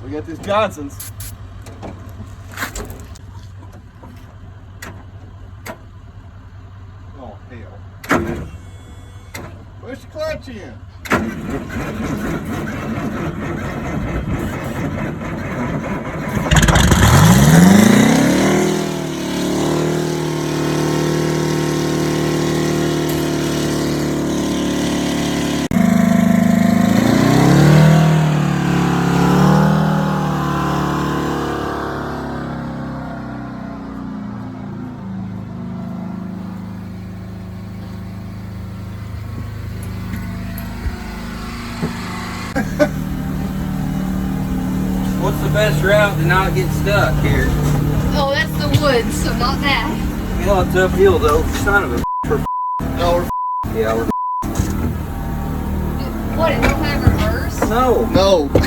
We got these Johnsons. Oh, hell. Push the clutch in. What's the best route to not get stuck here? Oh, that's the woods, so not that. Well, it's uphill though. Son of a No, we're yeah, we're What, it don't have reverse? no. no. What?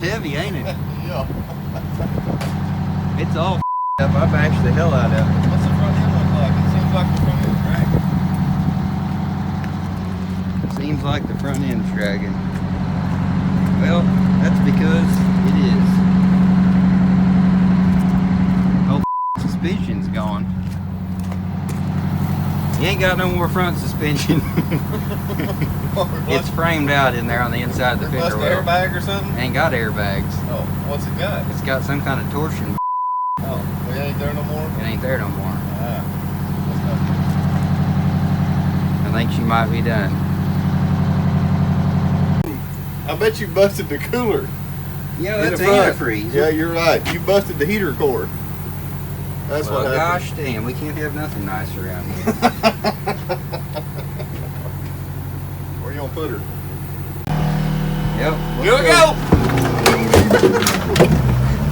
heavy, ain't it? Yeah. It's all up. I bashed the hell out of it. What's the front end look like? It seems like the front end's dragging. Seems like the front end's dragging. Well, that's because it is. Oh, suspension's gone. You ain't got no more front suspension. It's framed out in there on the inside of the fender Must wheel. airbag or something? Ain't got airbags. Oh, what's it got? It's got some kind of torsion. Oh, we ain't there no more? It ain't there no more. Ah. I think she might be done. I bet you busted the cooler. Yeah, in that's the front. antifreeze. Yeah, you're right. You busted the heater cord. That's Well, what happened. gosh damn, we can't have nothing nice around here. Where you gonna put her? Yep. Here we go!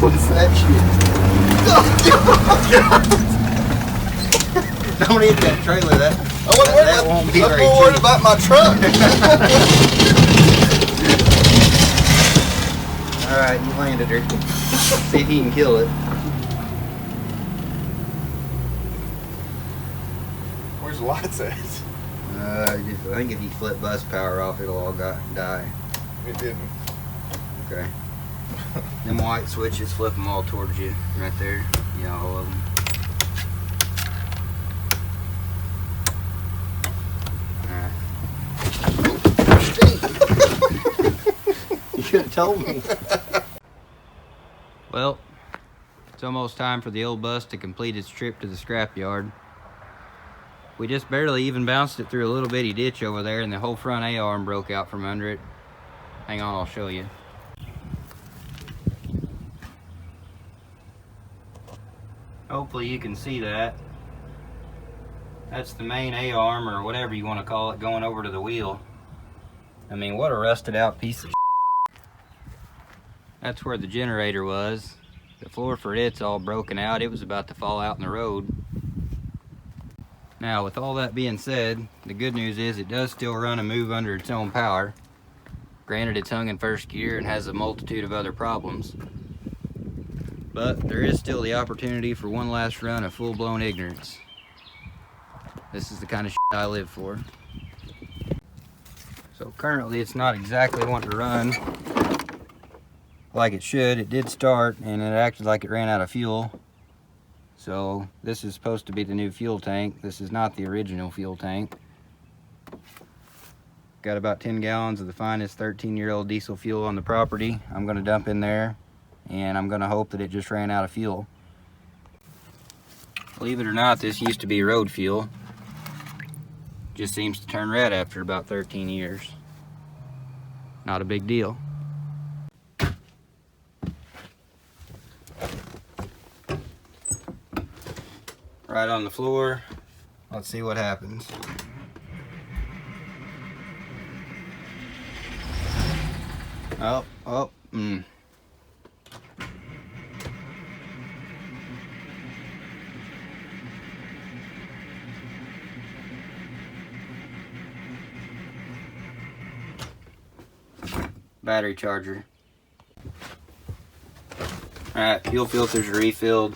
What's that shit? Don't hit that trailer. That won't be I'm very more worried cheap. about my truck. All right, you landed her. See if he can kill it. Where's the lights at? I think if you flip bus power off, it'll all die. It didn't. Okay. Them white switches, flip them all towards you, right there. Yeah, all of them. You should have told me. Well, it's almost time for the old bus to complete its trip to the scrapyard. We just barely even bounced it through a little bitty ditch over there, and the whole front A-arm broke out from under it. Hang on, I'll show you. Hopefully you can see that. That's the main A-arm, or whatever you want to call it, going over to the wheel. I mean, what a rusted out piece of shit. That's where the generator was. The floor for it's all broken out. It was about to fall out in the road. Now, with all that being said, the good news is it does still run and move under its own power. Granted, it's hung in first gear and has a multitude of other problems. But there is still the opportunity for one last run of full-blown ignorance. This is the kind of shit I live for. So currently it's not exactly wanting to run like it should. It did start and it acted like it ran out of fuel. So this is supposed to be the new fuel tank. This is not the original fuel tank. Got about 10 gallons of the finest 13-year-old diesel fuel on the property. I'm going to dump in there, and I'm going to hope that it just ran out of fuel. Believe it or not, this used to be road fuel. Just seems to turn red after about 13 years. Not a big deal. Right on the floor. Let's see what happens. Battery charger. Alright, fuel filters are refilled.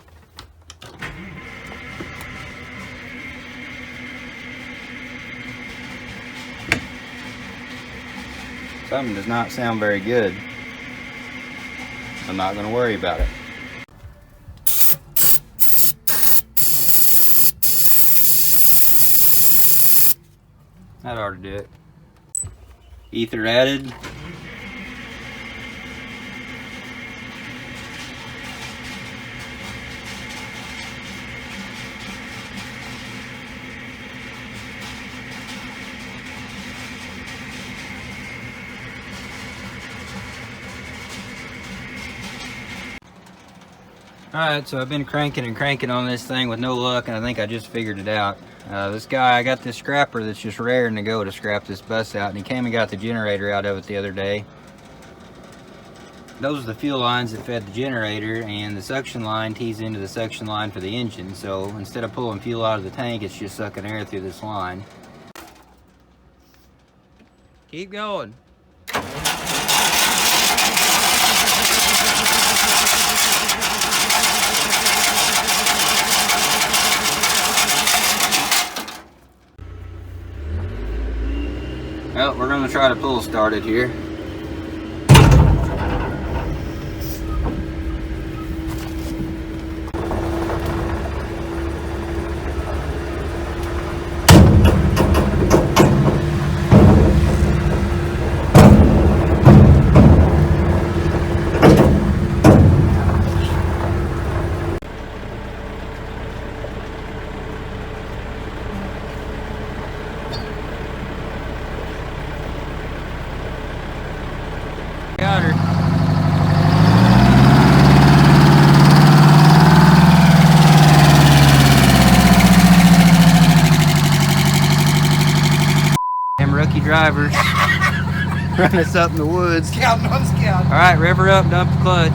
Something does not sound very good. I'm not going to worry about it. That ought to do it. Ether added. Alright, so I've been cranking and cranking on this thing with no luck, and I think I just figured it out. I got this scrapper that's just raring to go to scrap this bus out, and he came and got the generator out of it the other day. Those are the fuel lines that fed the generator, and the suction line tees into the suction line for the engine, so instead of pulling fuel out of the tank, it's just sucking air through this line. Keep going. try to pull start it here. Got her. Them rookie drivers run us up in the woods. Scouting on scout. All right, rev her up, dump the clutch.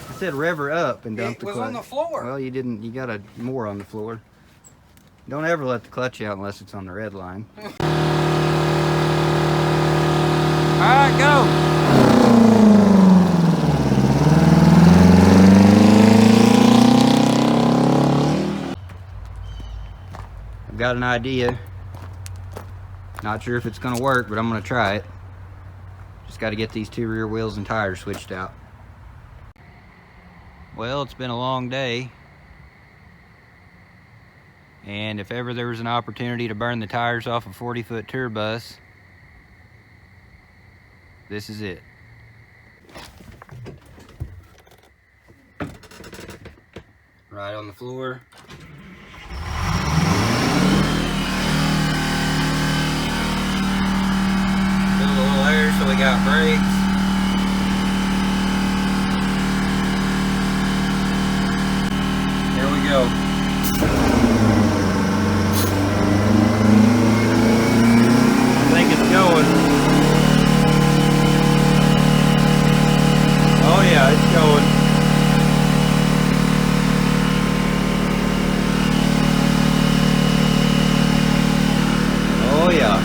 I said rev her up and dump It the was clutch. on the floor. Well, you didn't. You got more on the floor. Don't ever let the clutch out unless it's on the red line. All right, go. I've got an idea. Not sure if it's gonna work, but I'm gonna try it. Just got to get these 2 rear wheels and tires switched out. Well, it's been a long day. And if ever there was an opportunity to burn the tires off a 40-foot tour bus, this is it. Right on the floor. Fill a little air so we got brakes. There we go. I think it's going. Oh yeah, it's going. Oh yeah.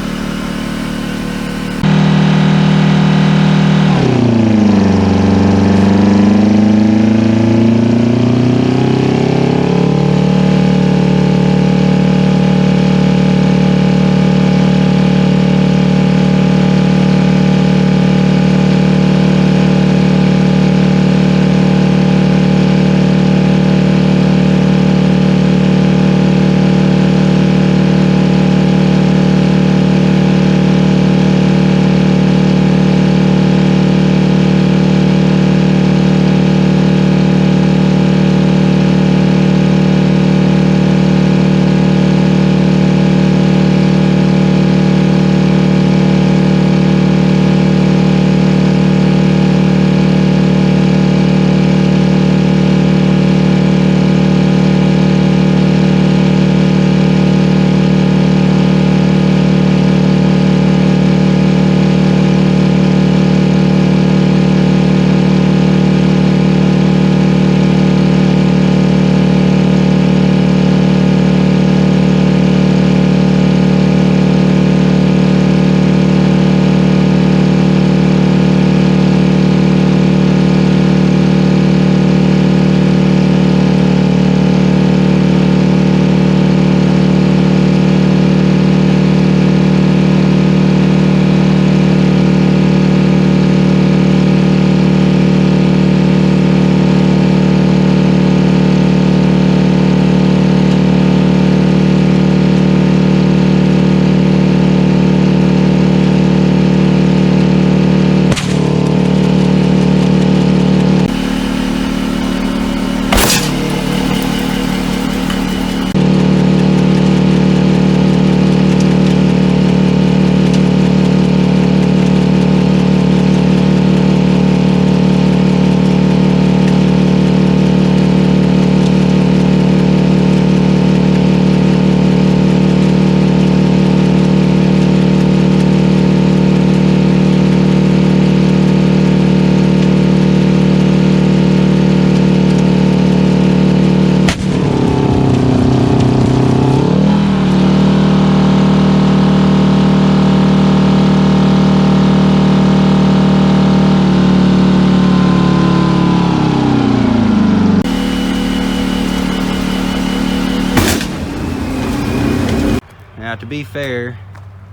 to be fair,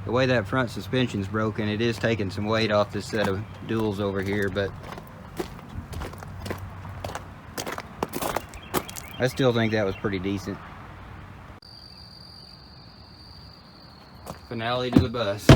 the way that front suspension's broken, it is taking some weight off this set of duals over here, but I still think that was pretty decent. Finale to the bus.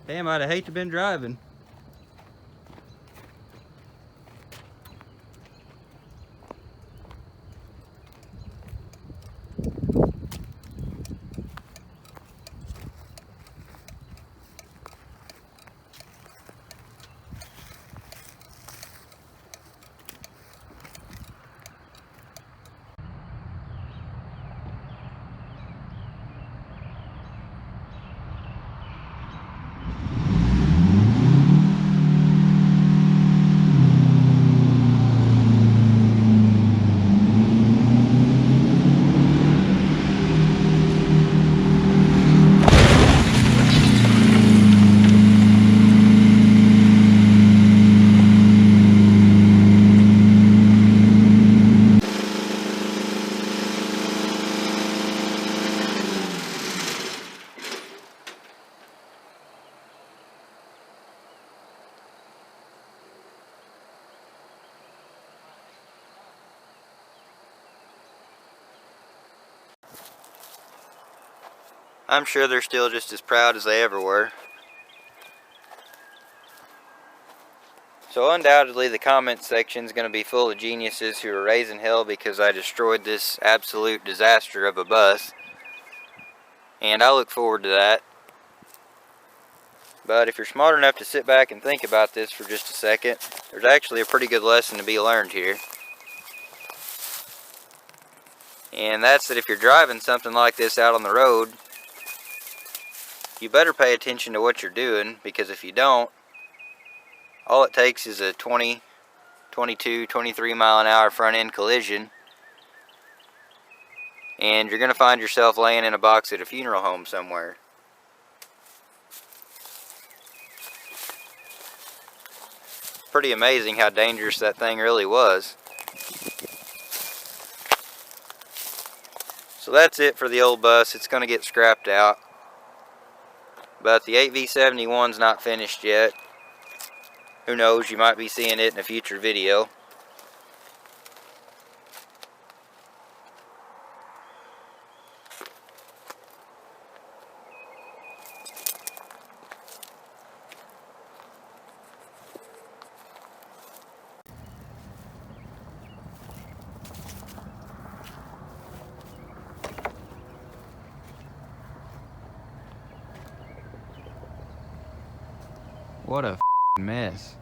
Damn, I'd hate to have been driving. I'm sure they're still just as proud as they ever were. So undoubtedly the comment section is going to be full of geniuses who are raising hell because I destroyed this absolute disaster of a bus. And I look forward to that. But if you're smart enough to sit back and think about this for just a second, there's actually a pretty good lesson to be learned here. And that's that if you're driving something like this out on the road, you better pay attention to what you're doing, because if you don't, all it takes is a 20, 22, 23 mile an hour front end collision, and you're going to find yourself laying in a box at a funeral home somewhere. Pretty amazing how dangerous that thing really was. So that's it for the old bus. It's going to get scrapped out. But the 8V71's not finished yet. Who knows, you might be seeing it in a future video. What a mess.